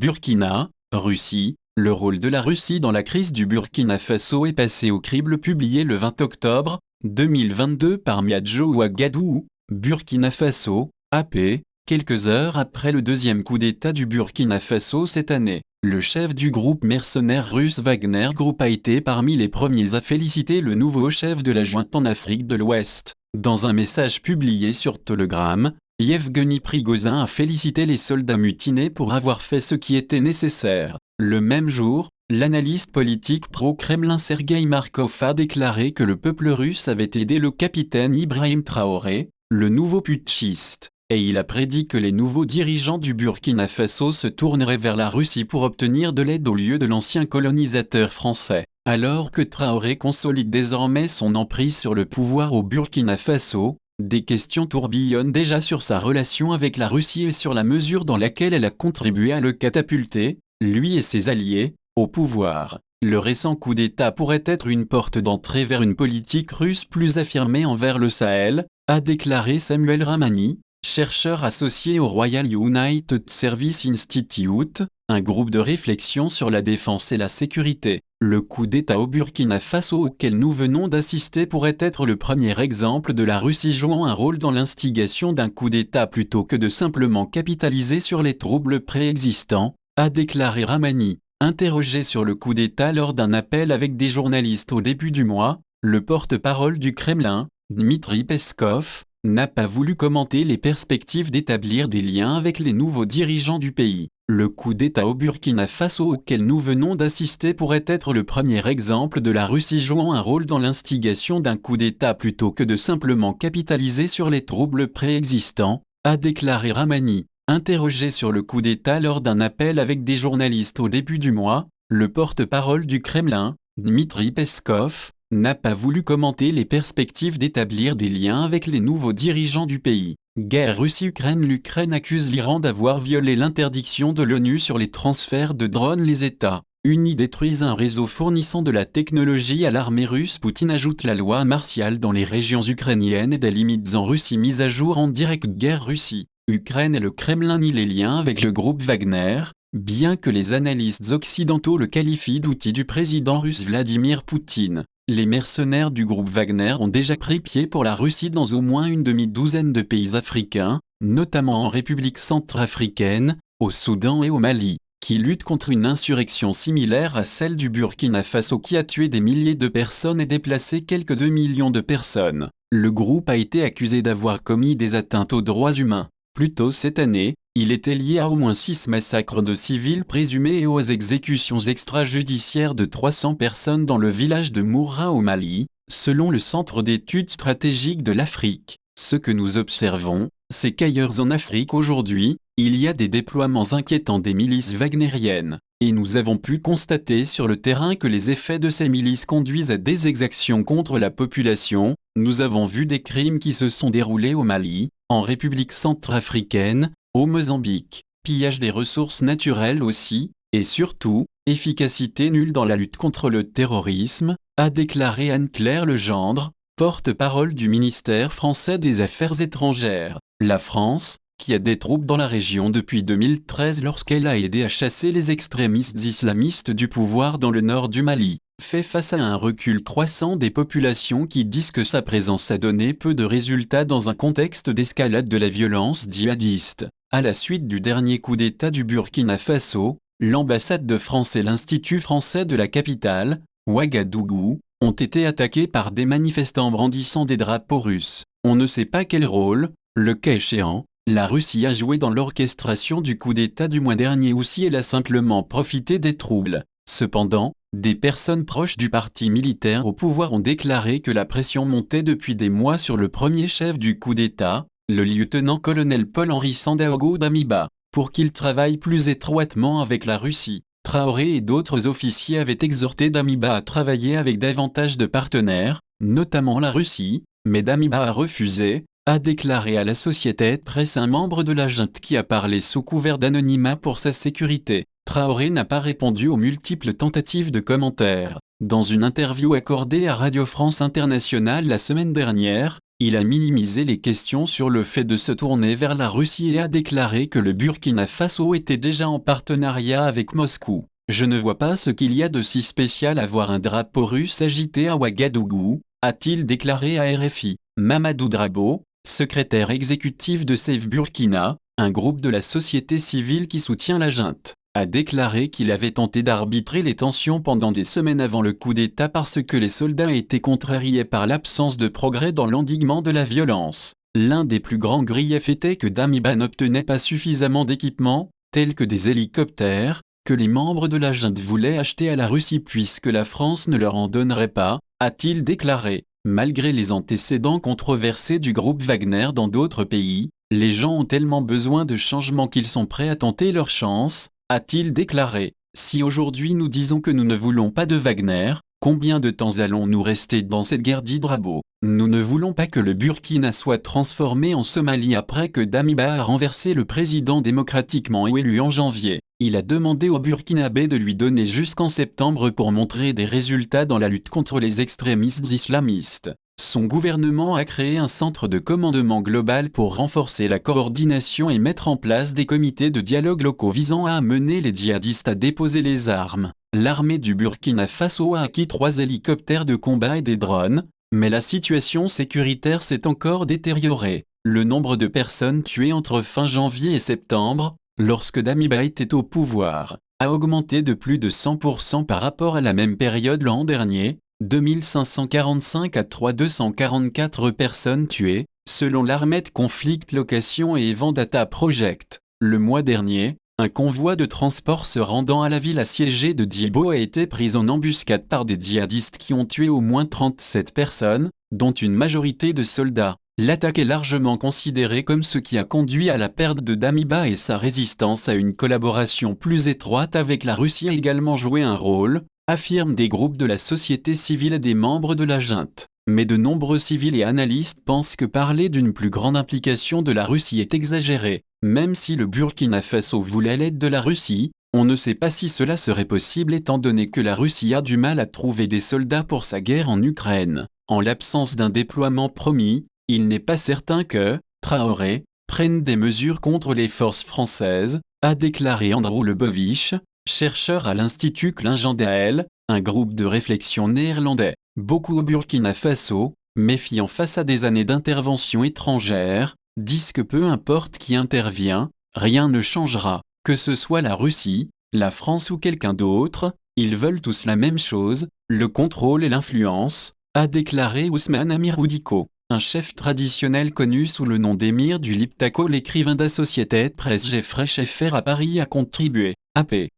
Burkina, Russie. Le rôle de la Russie dans la crise du Burkina Faso est passé au crible publié le 20 octobre 2022 par Miadjo Ouagadougou, Burkina Faso, AP, quelques heures après le deuxième coup d'État du Burkina Faso cette année. Le chef du groupe mercenaire russe Wagner Group a été parmi les premiers à féliciter le nouveau chef de la junte en Afrique de l'Ouest. Dans un message publié sur Telegram, Yevgeny Prigozhin a félicité les soldats mutinés pour avoir fait ce qui était nécessaire. Le même jour, l'analyste politique pro-Kremlin Sergueï Markov a déclaré que le peuple russe avait aidé le capitaine Ibrahim Traoré, le nouveau putschiste, et il a prédit que les nouveaux dirigeants du Burkina Faso se tourneraient vers la Russie pour obtenir de l'aide au lieu de l'ancien colonisateur français. Alors que Traoré consolide désormais son emprise sur le pouvoir au Burkina Faso, des questions tourbillonnent déjà sur sa relation avec la Russie et sur la mesure dans laquelle elle a contribué à le catapulter, lui et ses alliés, au pouvoir. Le récent coup d'État pourrait être une porte d'entrée vers une politique russe plus affirmée envers le Sahel, a déclaré Samuel Ramani, chercheur associé au Royal United Service Institute, un groupe de réflexion sur la défense et la sécurité. Le coup d'État au Burkina Faso auquel nous venons d'assister pourrait être le premier exemple de la Russie jouant un rôle dans l'instigation d'un coup d'État plutôt que de simplement capitaliser sur les troubles préexistants, a déclaré Ramani. Interrogé sur le coup d'État lors d'un appel avec des journalistes au début du mois, le porte-parole du Kremlin, Dmitri Peskov, n'a pas voulu commenter les perspectives d'établir des liens avec les nouveaux dirigeants du pays. Le coup d'État au Burkina Faso auquel nous venons d'assister pourrait être le premier exemple de la Russie jouant un rôle dans l'instigation d'un coup d'État plutôt que de simplement capitaliser sur les troubles préexistants, a déclaré Ramani. Interrogé sur le coup d'État lors d'un appel avec des journalistes au début du mois, le porte-parole du Kremlin, Dmitri Peskov, n'a pas voulu commenter les perspectives d'établir des liens avec les nouveaux dirigeants du pays. Guerre Russie-Ukraine. L'Ukraine accuse l'Iran d'avoir violé l'interdiction de l'ONU sur les transferts de drones. Les États-Unis détruisent un réseau fournissant de la technologie à l'armée russe. Poutine ajoute la loi martiale dans les régions ukrainiennes et des limites en Russie. Mise à jour en direct. Guerre Russie-Ukraine et le Kremlin nient les liens avec le groupe Wagner, bien que les analystes occidentaux le qualifient d'outil du président russe Vladimir Poutine. Les mercenaires du groupe Wagner ont déjà pris pied pour la Russie dans au moins une demi-douzaine de pays africains, notamment en République centrafricaine, au Soudan et au Mali, qui luttent contre une insurrection similaire à celle du Burkina Faso qui a tué des milliers de personnes et déplacé quelques 2 millions de personnes. Le groupe a été accusé d'avoir commis des atteintes aux droits humains. Plus tôt cette année, il était lié à au moins 6 massacres de civils présumés et aux exécutions extrajudiciaires de 300 personnes dans le village de Moura au Mali, selon le Centre d'études stratégiques de l'Afrique. Ce que nous observons, c'est qu'ailleurs en Afrique aujourd'hui, il y a des déploiements inquiétants des milices wagnériennes, et nous avons pu constater sur le terrain que les effets de ces milices conduisent à des exactions contre la population. Nous avons vu des crimes qui se sont déroulés au Mali, en République centrafricaine, au Mozambique, pillage des ressources naturelles aussi, et surtout, efficacité nulle dans la lutte contre le terrorisme, a déclaré Anne-Claire Legendre, porte-parole du ministère français des Affaires étrangères. La France, qui a des troupes dans la région depuis 2013 lorsqu'elle a aidé à chasser les extrémistes islamistes du pouvoir dans le nord du Mali, fait face à un recul croissant des populations qui disent que sa présence a donné peu de résultats dans un contexte d'escalade de la violence djihadiste. À la suite du dernier coup d'État du Burkina Faso, l'ambassade de France et l'Institut français de la capitale, Ouagadougou, ont été attaqués par des manifestants brandissant des drapeaux russes. On ne sait pas quel rôle, le cas échéant, la Russie a joué dans l'orchestration du coup d'État du mois dernier ou si elle a simplement profité des troubles. Cependant, des personnes proches du parti militaire au pouvoir ont déclaré que la pression montait depuis des mois sur le premier chef du coup d'État, le lieutenant-colonel Paul-Henri Sandaogo Damiba, pour qu'il travaille plus étroitement avec la Russie. Traoré et d'autres officiers avaient exhorté Damiba à travailler avec davantage de partenaires, notamment la Russie, mais Damiba a refusé, a déclaré à la Associated Press un membre de la junte qui a parlé sous couvert d'anonymat pour sa sécurité. Traoré n'a pas répondu aux multiples tentatives de commentaires. Dans une interview accordée à Radio France Internationale la semaine dernière, Il a minimisé les questions sur le fait de se tourner vers la Russie et a déclaré que le Burkina Faso était déjà en partenariat avec Moscou. Je ne vois pas ce qu'il y a de si spécial à voir un drapeau russe agité à Ouagadougou, a-t-il déclaré à RFI. Mamadou Drabo, secrétaire exécutif de Save Burkina, un groupe de la société civile qui soutient la junte, a déclaré qu'il avait tenté d'arbitrer les tensions pendant des semaines avant le coup d'État parce que les soldats étaient contrariés par l'absence de progrès dans l'endiguement de la violence. L'un des plus grands griefs était que Damiba n'obtenait pas suffisamment d'équipements, tels que des hélicoptères, que les membres de la junte voulaient acheter à la Russie puisque la France ne leur en donnerait pas, a-t-il déclaré. Malgré les antécédents controversés du groupe Wagner dans d'autres pays, les gens ont tellement besoin de changements qu'ils sont prêts à tenter leur chance, a-t-il déclaré. Si aujourd'hui nous disons que nous ne voulons pas de Wagner, combien de temps allons-nous rester dans cette guerre, dit Drabo. Nous ne voulons pas que le Burkina soit transformé en Somalie après que Damiba a renversé le président démocratiquement élu en janvier. Il a demandé aux Burkinabés de lui donner jusqu'en septembre pour montrer des résultats dans la lutte contre les extrémistes islamistes. Son gouvernement a créé un centre de commandement global pour renforcer la coordination et mettre en place des comités de dialogue locaux visant à amener les djihadistes à déposer les armes. L'armée du Burkina Faso a acquis 3 hélicoptères de combat et des drones, mais la situation sécuritaire s'est encore détériorée. Le nombre de personnes tuées entre fin janvier et septembre, lorsque Damiba était au pouvoir, a augmenté de plus de 100% par rapport à la même période l'an dernier, 2545 à 3244 personnes tuées, selon l'Armed Conflict Location et Event Data Project. Le mois dernier, un convoi de transport se rendant à la ville assiégée de Djibo a été pris en embuscade par des djihadistes qui ont tué au moins 37 personnes, dont une majorité de soldats. L'attaque est largement considérée comme ce qui a conduit à la perte de Damiba et sa résistance à une collaboration plus étroite avec la Russie a également joué un rôle, affirment des groupes de la société civile et des membres de la junte. Mais de nombreux civils et analystes pensent que parler d'une plus grande implication de la Russie est exagéré. Même si le Burkina Faso voulait l'aide de la Russie, on ne sait pas si cela serait possible étant donné que la Russie a du mal à trouver des soldats pour sa guerre en Ukraine. En l'absence d'un déploiement promis, il n'est pas certain que Traoré prenne des mesures contre les forces françaises, a déclaré Andrew Lebovich, chercheur à l'Institut Klingendael, un groupe de réflexion néerlandais. Beaucoup au Burkina Faso, méfiant face à des années d'intervention étrangère, disent que peu importe qui intervient, rien ne changera. Que ce soit la Russie, la France ou quelqu'un d'autre, ils veulent tous la même chose, le contrôle et l'influence, a déclaré Ousmane Amiroudiko, un chef traditionnel connu sous le nom d'émir du Liptako. L'écrivain d'Associated Press Geoffrey Scheffer à Paris a contribué. AP